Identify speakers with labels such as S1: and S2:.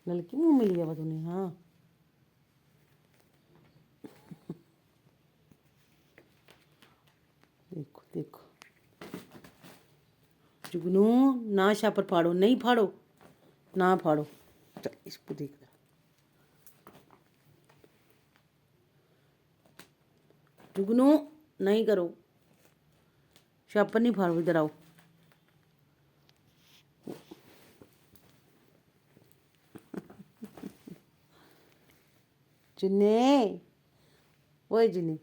S1: लड़की मुँह मिल गया तूने। हाँ देखो देखो जुगनू, ना शापर फाड़ो, नहीं फाड़ो, ना फाड़ो। चल इसको देख रहा जुगनू, नहीं करो, शापर नहीं फाड़ो, इधर आओ। जिन्ने, ओए जिन्ने